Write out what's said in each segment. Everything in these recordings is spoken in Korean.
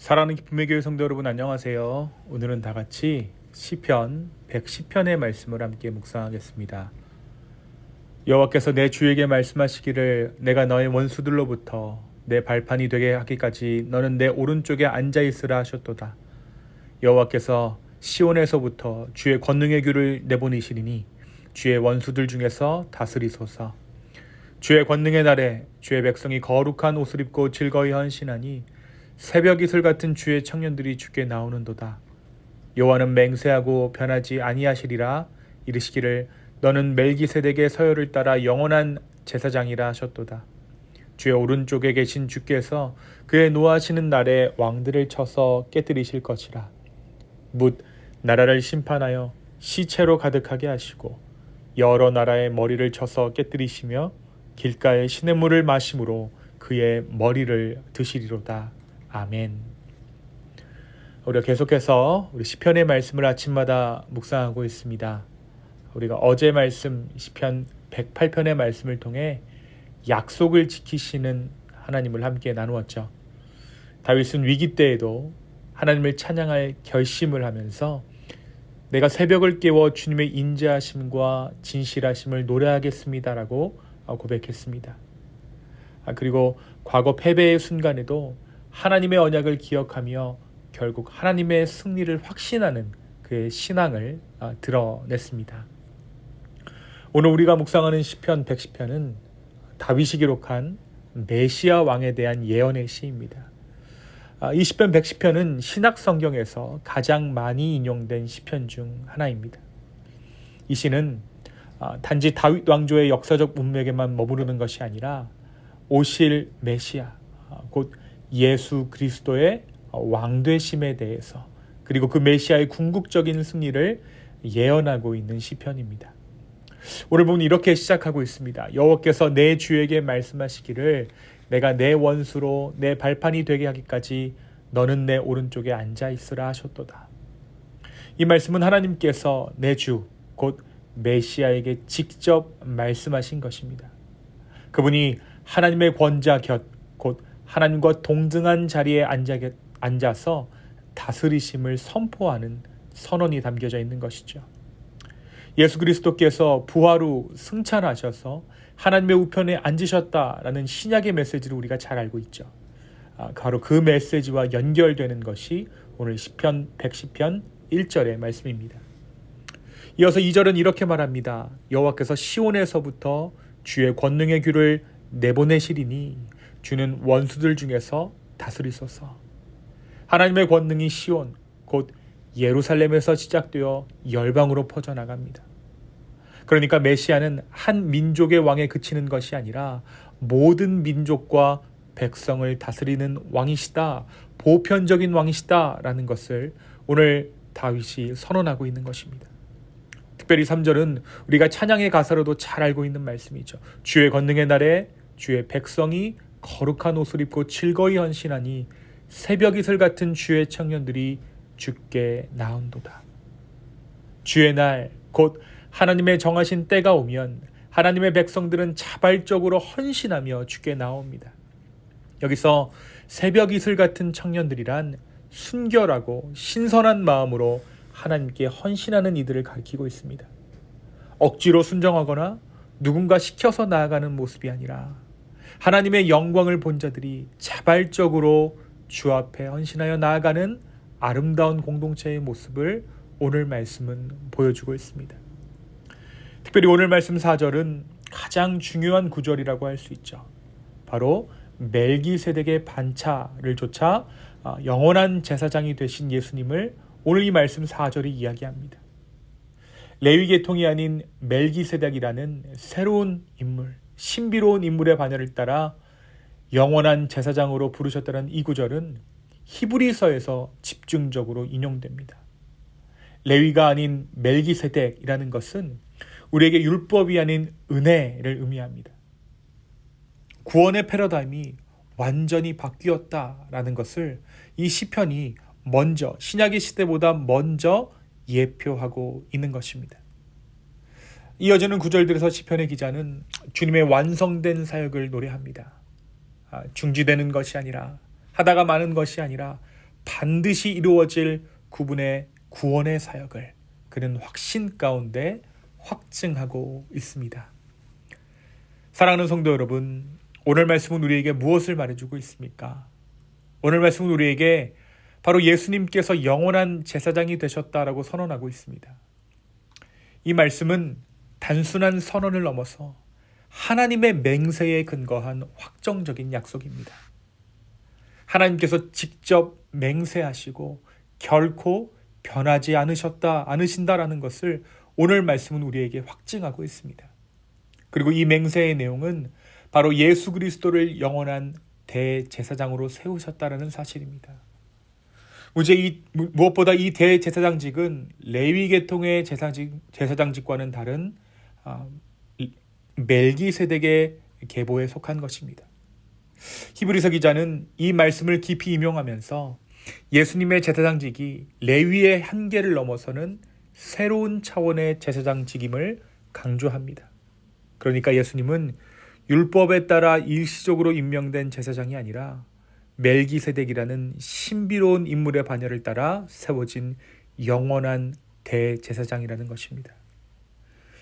사랑하는 기쁨의 교회 성도 여러분, 안녕하세요. 오늘은 다 같이 시편 110편의 말씀을 함께 묵상하겠습니다. 여호와께서 내 주에게 말씀하시기를 내가 너의 원수들로부터 내 발판이 되게 하기까지 너는 내 오른쪽에 앉아 있으라 하셨도다. 여호와께서 시온에서부터 주의 권능의 규를 내보내시리니 주의 원수들 중에서 다스리소서. 주의 권능의 날에 주의 백성이 거룩한 옷을 입고 즐거이 헌신하니 새벽 이슬 같은 주의 청년들이 주께 나오는도다. 여호와는 맹세하고 변하지 아니하시리라. 이르시기를 너는 멜기세덱의 서열을 따라 영원한 제사장이라 하셨도다. 주의 오른쪽에 계신 주께서 그의 노하시는 날에 왕들을 쳐서 깨뜨리실 것이라. 뭇 나라를 심판하여 시체로 가득하게 하시고 여러 나라의 머리를 쳐서 깨뜨리시며 길가의 시냇물을 마심으로 그의 머리를 드시리로다. 아멘. 우리가 계속해서 우리 시편의 말씀을 아침마다 묵상하고 있습니다. 우리가 어제 말씀 시편 108편의 말씀을 통해 약속을 지키시는 하나님을 함께 나누었죠. 다윗은 위기 때에도 하나님을 찬양할 결심을 하면서 내가 새벽을 깨워 주님의 인자하심과 진실하심을 노래하겠습니다라고 고백했습니다. 그리고 과거 패배의 순간에도 하나님의 언약을 기억하며 결국 하나님의 승리를 확신하는 그의 신앙을 드러냈습니다. 오늘 우리가 묵상하는 시편 110편은 다윗이 기록한 메시아 왕에 대한 예언의 시입니다. 이 시편 110편은 신약 성경에서 가장 많이 인용된 시편 중 하나입니다. 이 시는 단지 다윗 왕조의 역사적 문맥에만 머무르는 것이 아니라 오실 메시아, 곧 예수 그리스도의 왕되심에 대해서 그리고 그 메시아의 궁극적인 승리를 예언하고 있는 시편입니다. 오늘 보면 이렇게 시작하고 있습니다. 여호와께서 내 주에게 말씀하시기를 내가 내 원수로 내 발판이 되게 하기까지 너는 내 오른쪽에 앉아 있으라 하셨도다. 이 말씀은 하나님께서 내 주, 곧 메시아에게 직접 말씀하신 것입니다. 그분이 하나님의 권자 곁, 곧 하나님과 동등한 자리에 앉아서 다스리심을 선포하는 선언이 담겨져 있는 것이죠. 예수 그리스도께서 부활 후 승천하셔서 하나님의 우편에 앉으셨다라는 신약의 메시지를 우리가 잘 알고 있죠. 바로 그 메시지와 연결되는 것이 오늘 시편 110편 1절의 말씀입니다. 이어서 2절은 이렇게 말합니다. 여호와께서 시온에서부터 주의 권능의 규를 내보내시리니 주는 원수들 중에서 다스리소서. 하나님의 권능이 시온, 곧 예루살렘에서 시작되어 열방으로 퍼져나갑니다. 그러니까 메시아는 한 민족의 왕에 그치는 것이 아니라 모든 민족과 백성을 다스리는 왕이시다, 보편적인 왕이시다라는 것을 오늘 다윗이 선언하고 있는 것입니다. 특별히 3절은 우리가 찬양의 가사로도 잘 알고 있는 말씀이죠. 주의 권능의 날에 주의 백성이 거룩한 옷을 입고 즐거이 헌신하니 새벽 이슬 같은 주의 청년들이 주께 나온도다. 주의 날, 곧 하나님의 정하신 때가 오면 하나님의 백성들은 자발적으로 헌신하며 주께 나옵니다. 여기서 새벽 이슬 같은 청년들이란 순결하고 신선한 마음으로 하나님께 헌신하는 이들을 가리키고 있습니다. 억지로 순정하거나 누군가 시켜서 나아가는 모습이 아니라 하나님의 영광을 본 자들이 자발적으로 주 앞에 헌신하여 나아가는 아름다운 공동체의 모습을 오늘 말씀은 보여주고 있습니다. 특별히 오늘 말씀 4절은 가장 중요한 구절이라고 할 수 있죠. 바로 멜기세덱의 반차를 좇아 영원한 제사장이 되신 예수님을 오늘 이 말씀 4절이 이야기합니다. 레위 계통이 아닌 멜기세덱이라는 새로운 인물, 신비로운 인물의 반열을 따라 영원한 제사장으로 부르셨다는 이 구절은 히브리서에서 집중적으로 인용됩니다. 레위가 아닌 멜기세덱이라는 것은 우리에게 율법이 아닌 은혜를 의미합니다. 구원의 패러다임이 완전히 바뀌었다라는 것을 이 시편이 먼저, 신약의 시대보다 먼저 예표하고 있는 것입니다. 이어지는 구절들에서 시편의 기자는 주님의 완성된 사역을 노래합니다. 중지되는 것이 아니라, 하다가 마는 것이 아니라 반드시 이루어질 그분의 구원의 사역을 그는 확신 가운데 확증하고 있습니다. 사랑하는 성도 여러분, 오늘 말씀은 우리에게 무엇을 말해주고 있습니까? 오늘 말씀은 우리에게 바로 예수님께서 영원한 제사장이 되셨다라고 선언하고 있습니다. 이 말씀은 단순한 선언을 넘어서 하나님의 맹세에 근거한 확정적인 약속입니다. 하나님께서 직접 맹세하시고 결코 변하지 않으신다라는 것을 오늘 말씀은 우리에게 확증하고 있습니다. 그리고 이 맹세의 내용은 바로 예수 그리스도를 영원한 대제사장으로 세우셨다라는 사실입니다. 무엇보다 이 대제사장직은 레위 계통의 제사장직과는 다른 멜기세덱의 계보에 속한 것입니다. 히브리서 기자는 이 말씀을 깊이 인용하면서 예수님의 제사장직이 레위의 한계를 넘어서는 새로운 차원의 제사장직임을 강조합니다. 그러니까 예수님은 율법에 따라 일시적으로 임명된 제사장이 아니라 멜기세덱이라는 신비로운 인물의 반열을 따라 세워진 영원한 대제사장이라는 것입니다.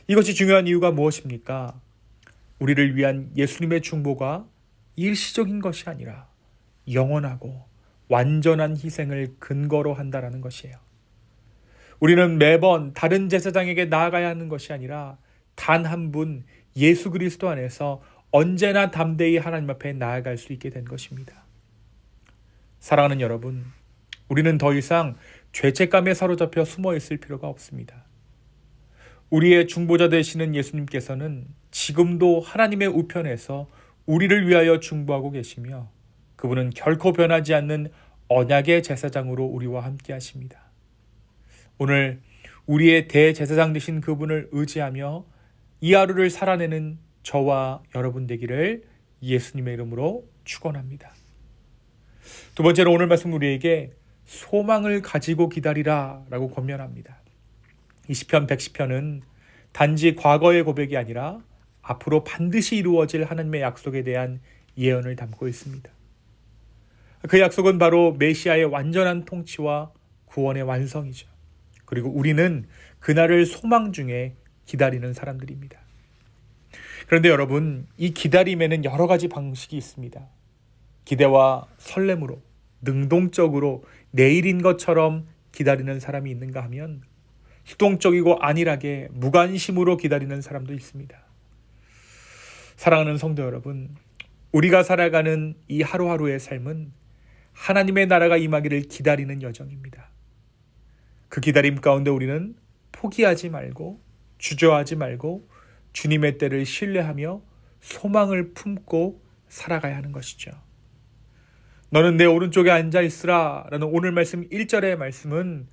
이것이 중요한 이유가 무엇입니까? 우리를 위한 예수님의 중보가 일시적인 것이 아니라 영원하고 완전한 희생을 근거로 한다라는 것이에요. 우리는 매번 다른 제사장에게 나아가야 하는 것이 아니라 단 한 분 예수 그리스도 안에서 언제나 담대히 하나님 앞에 나아갈 수 있게 된 것입니다. 사랑하는 여러분, 우리는 더 이상 죄책감에 사로잡혀 숨어 있을 필요가 없습니다. 우리의 중보자 되시는 예수님께서는 지금도 하나님의 우편에서 우리를 위하여 중보하고 계시며 그분은 결코 변하지 않는 언약의 제사장으로 우리와 함께 하십니다. 오늘 우리의 대제사장 되신 그분을 의지하며 이 하루를 살아내는 저와 여러분 되기를 예수님의 이름으로 축원합니다. 두 번째로 오늘 말씀 우리에게 소망을 가지고 기다리라 라고 권면합니다. 이 시편 110편은 단지 과거의 고백이 아니라 앞으로 반드시 이루어질 하나님의 약속에 대한 예언을 담고 있습니다. 그 약속은 바로 메시아의 완전한 통치와 구원의 완성이죠. 그리고 우리는 그날을 소망 중에 기다리는 사람들입니다. 그런데 여러분, 이 기다림에는 여러 가지 방식이 있습니다. 기대와 설렘으로, 능동적으로 내일인 것처럼 기다리는 사람이 있는가 하면 수동적이고 안일하게 무관심으로 기다리는 사람도 있습니다. 사랑하는 성도 여러분, 우리가 살아가는 이 하루하루의 삶은 하나님의 나라가 임하기를 기다리는 여정입니다. 그 기다림 가운데 우리는 포기하지 말고 주저하지 말고 주님의 때를 신뢰하며 소망을 품고 살아가야 하는 것이죠. 너는 내 오른쪽에 앉아 있으라 라는 오늘 말씀 1절의 말씀은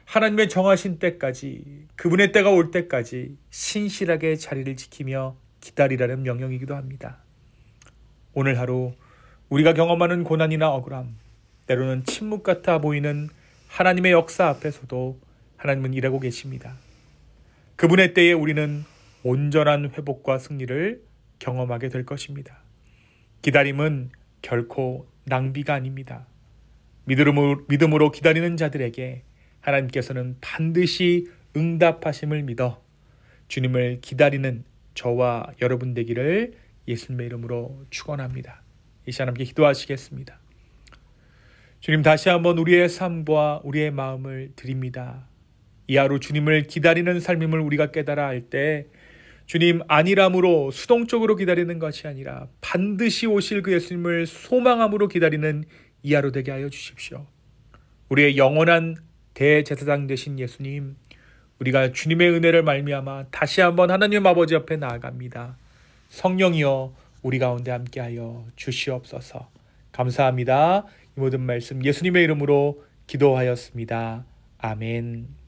하나님의 정하신 때까지, 그분의 때가 올 때까지 신실하게 자리를 지키며 기다리라는 명령이기도 합니다. 오늘 하루 우리가 경험하는 고난이나 억울함, 때로는 침묵 같아 보이는 하나님의 역사 앞에서도 하나님은 일하고 계십니다. 그분의 때에 우리는 온전한 회복과 승리를 경험하게 될 것입니다. 기다림은 결코 낭비가 아닙니다. 믿음으로 기다리는 자들에게 하나님께서는 반드시 응답하심을 믿어 주님을 기다리는 저와 여러분 되기를 예수님의 이름으로 축원합니다. 이 시간 함께 기도하시겠습니다. 주님, 다시 한번 우리의 삶과 우리의 마음을 드립니다. 이 하루 주님을 기다리는 삶임을 우리가 깨달아 알 때 주님, 안일함으로 수동적으로 기다리는 것이 아니라 반드시 오실 그 예수님을 소망함으로 기다리는 이 하루 되게 하여 주십시오. 우리의 영원한 대제사장 되신 예수님, 우리가 주님의 은혜를 말미암아 다시 한번 하나님 아버지 옆에 나아갑니다. 성령이여 우리 가운데 함께하여 주시옵소서. 감사합니다. 이 모든 말씀 예수님의 이름으로 기도하였습니다. 아멘.